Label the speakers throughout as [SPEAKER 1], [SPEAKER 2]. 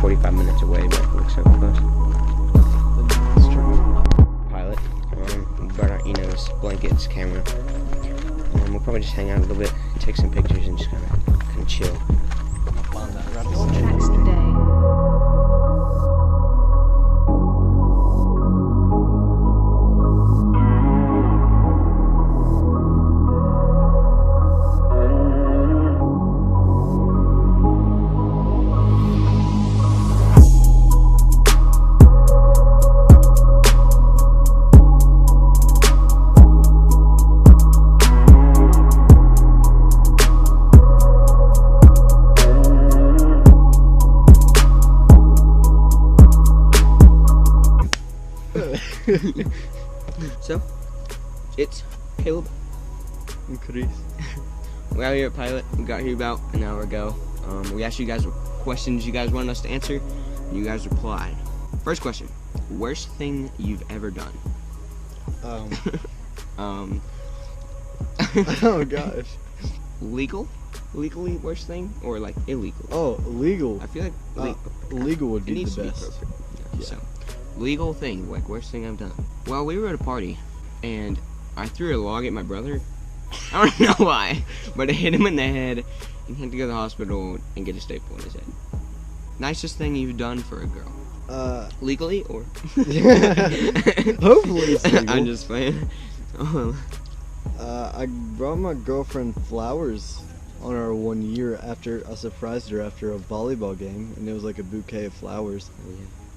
[SPEAKER 1] 45 minutes away, but it looks so close.
[SPEAKER 2] That's true.
[SPEAKER 1] Pilot. We brought our Enos, blankets, camera. We'll probably just hang out a little bit, take some pictures, and just kind of chill.
[SPEAKER 3] Your tracks today.
[SPEAKER 1] So, it's Caleb
[SPEAKER 2] And Chris.
[SPEAKER 1] We're out here at Pilot. We got here about an hour ago. We asked you guys what questions you guys wanted us to answer, and you guys replied. First question: worst thing you've ever done?
[SPEAKER 2] Oh gosh.
[SPEAKER 1] Legally worst thing, or like illegal?
[SPEAKER 2] Oh, legal.
[SPEAKER 1] I feel like
[SPEAKER 2] Legal would
[SPEAKER 1] it
[SPEAKER 2] be
[SPEAKER 1] needs
[SPEAKER 2] the
[SPEAKER 1] to be
[SPEAKER 2] best.
[SPEAKER 1] perfect.
[SPEAKER 2] Yeah.
[SPEAKER 1] So, legal thing, like worst thing I've done. Well, we were at a party, and I threw a log at my brother. I don't know why, but it hit him in the head, and he had to go to the hospital and get a staple in his head. Nicest thing you've done for a girl? Legally, or?
[SPEAKER 2] Hopefully it's legal.
[SPEAKER 1] I'm just playing.
[SPEAKER 2] I brought my girlfriend flowers on our 1 year after I surprised her after a volleyball game, and it was like a bouquet of flowers.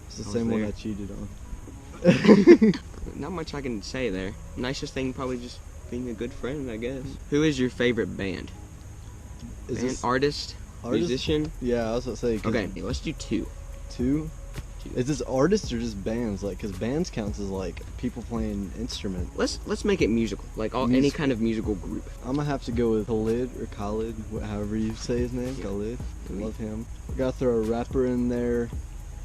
[SPEAKER 2] It's the
[SPEAKER 1] I was
[SPEAKER 2] same one
[SPEAKER 1] there.
[SPEAKER 2] I cheated on.
[SPEAKER 1] Not much I can say there. Nicest thing, probably just being a good friend, I guess. Who is your favorite band?
[SPEAKER 2] Is
[SPEAKER 1] Band,
[SPEAKER 2] this
[SPEAKER 1] artist, musician?
[SPEAKER 2] Yeah, I was gonna say. 'Cause
[SPEAKER 1] Okay, let's do two.
[SPEAKER 2] Two? Is this artists or just bands? Like, cause bands counts as like people playing instrument.
[SPEAKER 1] Let's make it musical, like any
[SPEAKER 2] Musical.
[SPEAKER 1] kind of musical group.
[SPEAKER 2] I'm gonna have to go with Khalid or Khalid, however you say his name. Khalid. I love him. I gotta throw a rapper in there.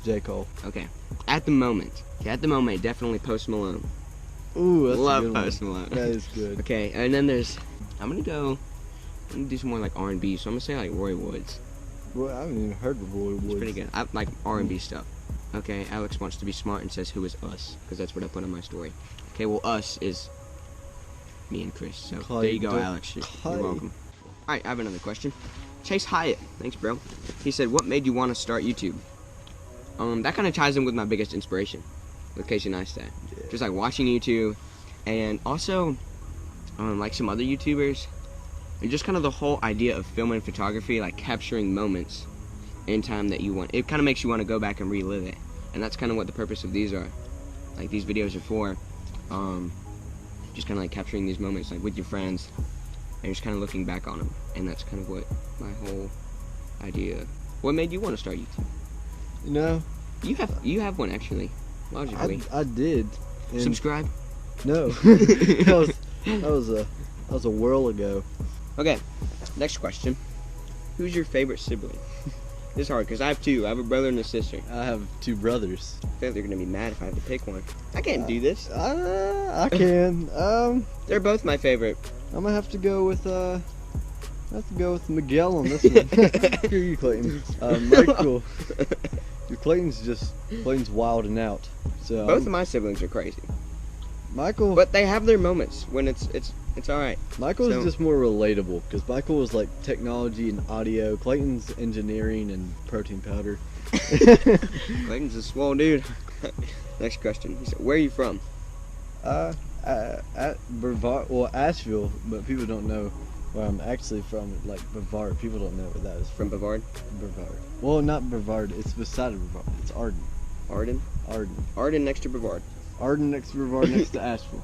[SPEAKER 2] J. Cole.
[SPEAKER 1] Okay. At the moment, definitely Post Malone.
[SPEAKER 2] Ooh, that's a
[SPEAKER 1] Love
[SPEAKER 2] good one.
[SPEAKER 1] Post Malone.
[SPEAKER 2] That is good.
[SPEAKER 1] Okay, and then I'm gonna do some more like R&B. So I'm gonna say like Roy Woods.
[SPEAKER 2] Well, I haven't even heard of Roy Woods.
[SPEAKER 1] It's pretty good. I like R&B stuff. Okay, Alex wants to be smart and says, "Who is us?" Because that's what I put on my story. Okay, well, us is me and Chris. So
[SPEAKER 2] Clyde,
[SPEAKER 1] there you go,
[SPEAKER 2] don't-
[SPEAKER 1] Alex. You're
[SPEAKER 2] Clyde.
[SPEAKER 1] welcome. All right, I have another question. Chase Hyatt, thanks, bro. He said, "What made you want to start YouTube?" That kind of ties in with my biggest inspiration, with Casey Neistat.
[SPEAKER 2] Yeah.
[SPEAKER 1] Just like watching YouTube, and also like some other YouTubers, and just kind of the whole idea of film and photography, like capturing moments in time that you want. It kind of makes you want to go back and relive it, and that's kind of what the purpose of these are. Like these videos are for, just kind of like capturing these moments, like with your friends, and just kind of looking back on them. And that's kind of what my whole idea. What made you want to start YouTube?
[SPEAKER 2] You know,
[SPEAKER 1] You have one actually, logically.
[SPEAKER 2] I did. And
[SPEAKER 1] Subscribe.
[SPEAKER 2] No, that was a whirl ago.
[SPEAKER 1] Okay, next question. Who's your favorite sibling? This is hard because I have two. I have a brother and a sister.
[SPEAKER 2] I have two brothers.
[SPEAKER 1] I feel like they're gonna be mad if I have to pick one. I can't do this.
[SPEAKER 2] I can.
[SPEAKER 1] They're both my favorite.
[SPEAKER 2] I'm gonna have to go with Miguel on this one. Screw you, Clayton. Michael. Clayton's wilding out. So
[SPEAKER 1] Both of my siblings are crazy,
[SPEAKER 2] Michael.
[SPEAKER 1] but they have their moments when it's all right.
[SPEAKER 2] Michael's
[SPEAKER 1] so-
[SPEAKER 2] just more relatable because Michael was like technology and audio. Clayton's engineering and protein powder.
[SPEAKER 1] Clayton's a swole dude. Next question. He said, "Where are you from?"
[SPEAKER 2] At Brevard, well, Asheville, but people don't know where I'm actually from. Like Brevard, people don't know where that is
[SPEAKER 1] From Bavard.
[SPEAKER 2] Brevard. Well, not Brevard. It's beside of Brevard. It's Arden.
[SPEAKER 1] Arden.
[SPEAKER 2] Arden.
[SPEAKER 1] Arden next to Bavard.
[SPEAKER 2] Arden next to Brevard, next to Asheville.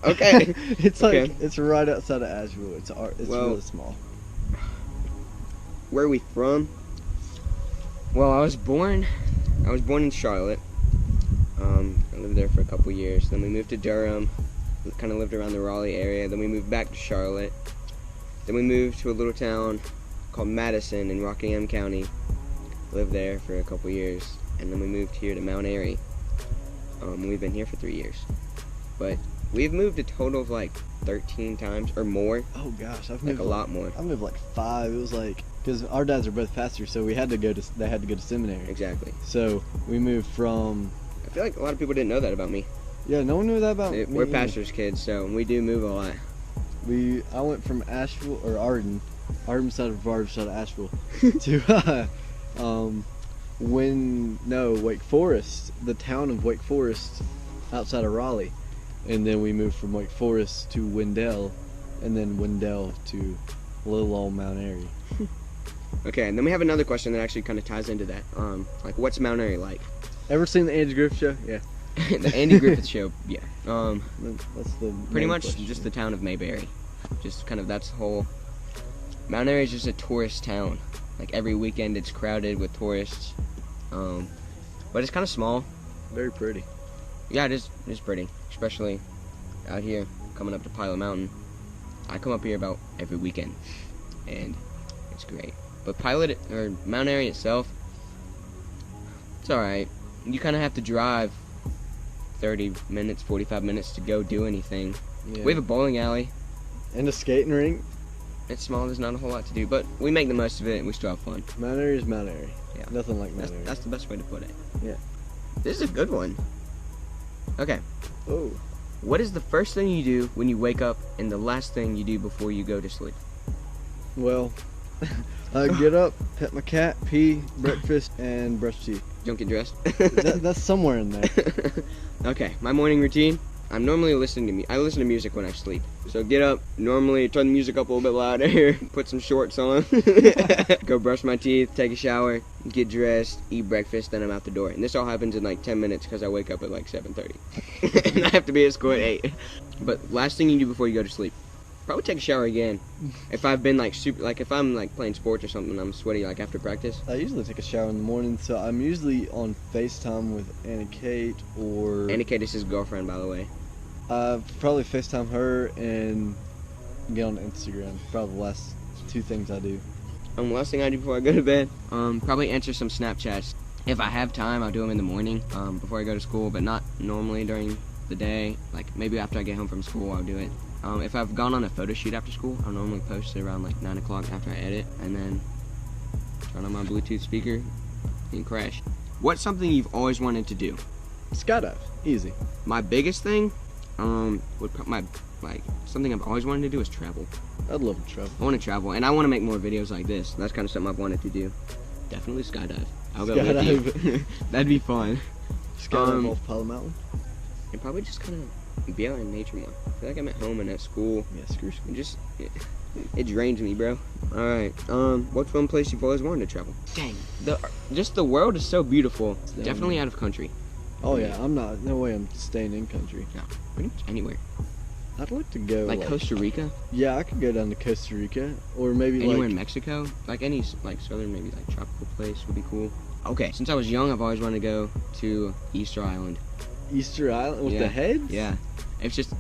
[SPEAKER 1] Okay.
[SPEAKER 2] It's like
[SPEAKER 1] Okay.
[SPEAKER 2] it's right outside of Asheville. It's
[SPEAKER 1] Well-
[SPEAKER 2] really small.
[SPEAKER 1] Where are we from? Well, I was born in Charlotte. I lived there for a couple years. Then we moved to Durham. Kind of lived around the Raleigh area. Then we moved back to Charlotte. Then we moved to a little town called Madison in Rockingham County. Lived there for a couple years. And then we moved here to Mount Airy. We've been here for 3 years. But we've moved a total of like 13 times or more.
[SPEAKER 2] Oh gosh, I've
[SPEAKER 1] Like
[SPEAKER 2] moved
[SPEAKER 1] a lot more.
[SPEAKER 2] I moved like 5. It was like because our dads are both pastors, so they had to go to seminary.
[SPEAKER 1] Exactly.
[SPEAKER 2] So we moved from.
[SPEAKER 1] I feel like a lot of people didn't know that about me.
[SPEAKER 2] Yeah, no one knew that about me.
[SPEAKER 1] We're pastors' kids, so we do move a lot.
[SPEAKER 2] I went from Asheville or Arden side of Asheville, to Wake Forest, the town of Wake Forest, outside of Raleigh, and then we moved from Wake Forest to Wendell, and then Wendell to little old Mount Airy.
[SPEAKER 1] Okay, and then we have another question that actually kind of ties into that. Like, what's Mount Airy like?
[SPEAKER 2] Ever seen the Andy Griffith Show? Yeah.
[SPEAKER 1] The Andy Griffith Show, yeah.
[SPEAKER 2] That's the
[SPEAKER 1] Pretty
[SPEAKER 2] main
[SPEAKER 1] much
[SPEAKER 2] question.
[SPEAKER 1] just the town of Mayberry. Just kind of that's the whole. Mount Airy is just a tourist town. Like every weekend, it's crowded with tourists. But it's kind of small.
[SPEAKER 2] Very pretty.
[SPEAKER 1] Yeah, it is. It's pretty, especially out here coming up to Pilot Mountain. I come up here about every weekend, and it's great. But Mount Airy itself, it's all right. You kind of have to drive 30 minutes, 45 minutes to go do anything.
[SPEAKER 2] Yeah.
[SPEAKER 1] We have a bowling alley.
[SPEAKER 2] And a skating rink.
[SPEAKER 1] It's small. There's not a whole lot to do, but we make the most of it, and we still have fun.
[SPEAKER 2] Mount Airy is Mount Airy.
[SPEAKER 1] Yeah.
[SPEAKER 2] Nothing like Mount Airy.
[SPEAKER 1] That's the best way to put it.
[SPEAKER 2] Yeah.
[SPEAKER 1] This is a good one. Okay.
[SPEAKER 2] Oh.
[SPEAKER 1] What is the first thing you do when you wake up, and the last thing you do before you go to sleep?
[SPEAKER 2] Well, I get up, pet my cat, pee, breakfast, and brush teeth.
[SPEAKER 1] Don't get dressed.
[SPEAKER 2] That's somewhere in there.
[SPEAKER 1] Okay, my morning routine. I'm normally listening to I listen to music when I sleep. So get up, normally turn the music up a little bit louder, put some shorts on, go brush my teeth, take a shower, get dressed, eat breakfast, then I'm out the door. And this all happens in like 10 minutes because I wake up at like 7:30. And I have to be at school at 8. But last thing you do before you go to sleep, probably take a shower again. If I've been like if I'm like playing sports or something and I'm sweaty like after practice.
[SPEAKER 2] I usually take a shower in the morning, so I'm usually on FaceTime with Anna Kate or...
[SPEAKER 1] Anna Kate is his girlfriend, by the way.
[SPEAKER 2] Probably FaceTime her and get on Instagram. Probably the last two things I do.
[SPEAKER 1] The last thing I do before I go to bed, probably answer some Snapchats. If I have time, I'll do them in the morning before I go to school, but not normally during the day. Like maybe after I get home from school, I'll do it. If I've gone on a photo shoot after school, I'll normally post it around like 9 o'clock after I edit, and then turn on my Bluetooth speaker and crash. What's something you've always wanted to do?
[SPEAKER 2] Skydive. Easy.
[SPEAKER 1] My biggest thing, something I've always wanted to do is travel.
[SPEAKER 2] I'd love to travel.
[SPEAKER 1] I want to travel, and I want to make more videos like this. That's kind of something I've wanted to do. Definitely skydive. I'll go with you. That'd be fun.
[SPEAKER 2] Skydive off Pilot Mountain.
[SPEAKER 1] And probably just kind of be out in nature more. I feel like I'm at home and at school.
[SPEAKER 2] Yeah, screw school.
[SPEAKER 1] It drains me, bro. All right. What's one place you've always wanted to travel? Dang. The world is so beautiful. Definitely out of country.
[SPEAKER 2] Oh yeah, no way I'm staying in country.
[SPEAKER 1] No, pretty much anywhere.
[SPEAKER 2] I'd like to go
[SPEAKER 1] like Costa Rica.
[SPEAKER 2] Yeah, I could go down to Costa Rica, or maybe
[SPEAKER 1] anywhere in Mexico. Like any like southern, maybe like tropical place would be cool. Okay, since I was young, I've always wanted to go to Easter Island.
[SPEAKER 2] Easter Island with the heads?
[SPEAKER 1] Yeah, it's just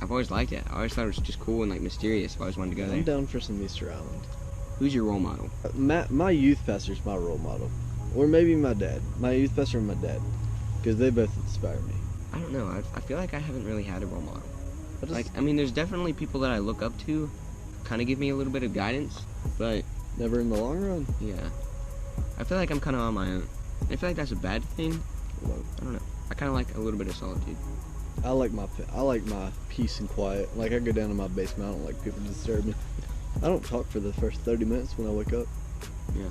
[SPEAKER 1] I've always liked it. I always thought it was just cool and like mysterious. I always wanted to go there.
[SPEAKER 2] I'm down for some Easter Island.
[SPEAKER 1] Who's your role model?
[SPEAKER 2] My youth pastor's my role model, or maybe my dad. My youth pastor and my dad. Because they both inspire me.
[SPEAKER 1] I don't know. I feel like I haven't really had a role model. I mean, there's definitely people that I look up to, kind of give me a little bit of guidance, but
[SPEAKER 2] never in the long run.
[SPEAKER 1] Yeah, I feel like I'm kind of on my own. I feel like that's a bad thing. I don't know. I kind of like a little bit of solitude.
[SPEAKER 2] I like my peace and quiet. Like I go down to my basement. I don't like people to disturb me. I don't talk for the first 30 minutes when I wake up.
[SPEAKER 1] Yeah.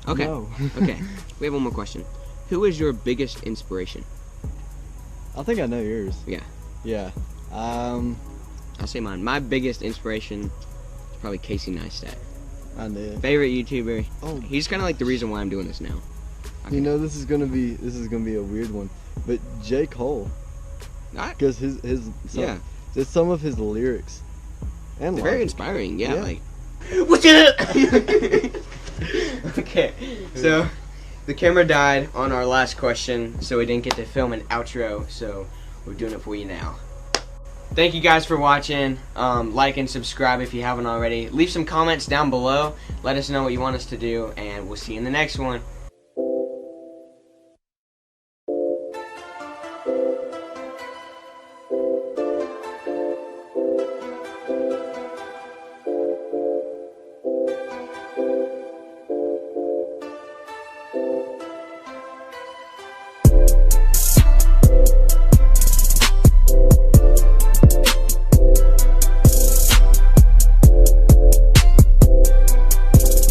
[SPEAKER 1] Okay.
[SPEAKER 2] No.
[SPEAKER 1] Okay. We have one more question. Who is your biggest inspiration?
[SPEAKER 2] I think I know yours.
[SPEAKER 1] Yeah.
[SPEAKER 2] Yeah.
[SPEAKER 1] I'll say mine. My biggest inspiration is probably Casey Neistat.
[SPEAKER 2] I knew.
[SPEAKER 1] Favorite YouTuber.
[SPEAKER 2] Oh.
[SPEAKER 1] He's kind of like the reason why I'm doing this now.
[SPEAKER 2] You know, this is gonna be a weird one, but J. Cole. Because just some of his lyrics. And
[SPEAKER 1] they're very inspiring. Yeah. Like.
[SPEAKER 4] What's it?
[SPEAKER 1] Okay. So. The camera died on our last question, so we didn't get to film an outro, so we're doing it for you now. Thank you guys for watching. Like and subscribe if you haven't already. Leave some comments down below. Let us know what you want us to do, and we'll see you in the next one.